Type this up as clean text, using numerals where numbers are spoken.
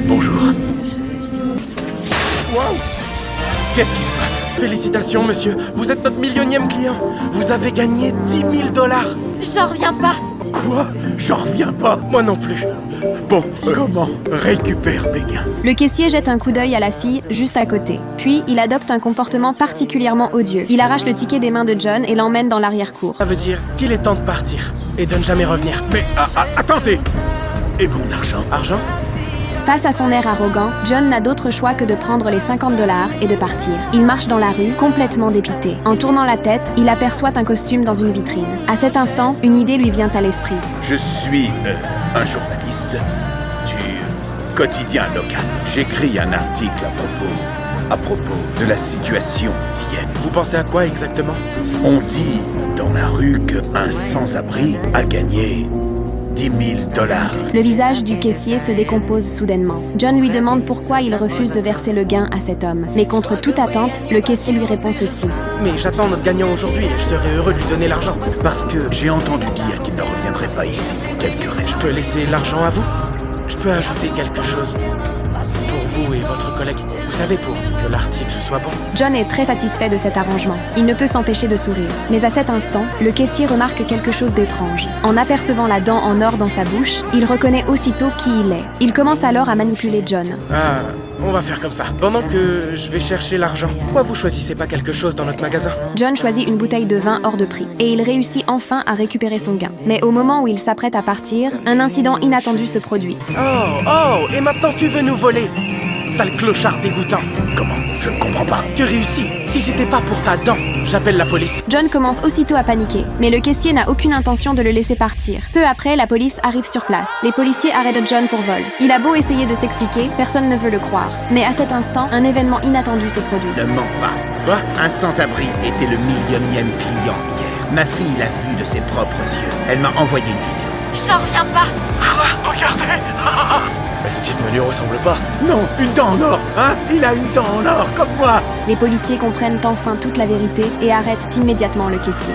Bonjour. Waouh! Qu'est-ce qui se passe? Félicitations, monsieur. Vous êtes notre millionième client. Vous avez gagné 10 000 $. J'en reviens pas. Quoi? J'en reviens pas. Moi non plus. Bon, comment récupère mes gains? Le caissier jette un coup d'œil à la fille juste à côté. Puis, il adopte un comportement particulièrement odieux. Il arrache le ticket des mains de John et l'emmène dans l'arrière-cour. Ça veut dire qu'il est temps de partir et de ne jamais revenir. Mais attendez! Et mon argent? Argent? Face à son air arrogant, John n'a d'autre choix que de prendre les 50 $ et de partir. Il marche dans la rue, complètement dépité. En tournant la tête, il aperçoit un costume dans une vitrine. À cet instant, une idée lui vient à l'esprit. Je suis un journaliste du quotidien local. J'écris un article à propos de la situation d'hier. Vous pensez à quoi exactement? On dit dans la rue qu'un sans-abri a gagné 10 000 $. Le visage du caissier se décompose soudainement. John lui demande pourquoi il refuse de verser le gain à cet homme. Mais contre toute attente, le caissier lui répond ceci. Mais j'attends notre gagnant aujourd'hui et je serais heureux de lui donner l'argent. Parce que j'ai entendu dire qu'il ne reviendrait pas ici pour quelques raisons. Je peux laisser l'argent à vous? Je peux ajouter quelque chose pour vous et votre collègue. Vous savez, pour que l'article soit bon. John est très satisfait de cet arrangement. Il ne peut s'empêcher de sourire. Mais à cet instant, le caissier remarque quelque chose d'étrange. En apercevant la dent en or dans sa bouche, il reconnaît aussitôt qui il est. Il commence alors à manipuler John. Ah, on va faire comme ça. Pendant que je vais chercher l'argent, pourquoi vous choisissez pas quelque chose dans notre magasin? John choisit une bouteille de vin hors de prix. Et il réussit enfin à récupérer son gain. Mais au moment où il s'apprête à partir, un incident inattendu se produit. Oh, et maintenant tu veux nous voler? Sale clochard dégoûtant. Comment? Je ne comprends pas. Tu réussis. Si c'était pas pour ta dent, j'appelle la police. John commence aussitôt à paniquer, mais le caissier n'a aucune intention de le laisser partir. Peu après, la police arrive sur place. Les policiers arrêtent John pour vol. Il a beau essayer de s'expliquer, personne ne veut le croire. Mais à cet instant, un événement inattendu se produit. Ne mens pas. Quoi? Un sans-abri était le millionième client hier. Ma fille l'a vu de ses propres yeux. Elle m'a envoyé une vidéo. J'en reviens pas. Quoi? Regardez. Mais ce type ne lui ressemble pas. Non, une dent en or, hein? Il a une dent en or, comme moi. Les policiers comprennent enfin toute la vérité et arrêtent immédiatement le caissier.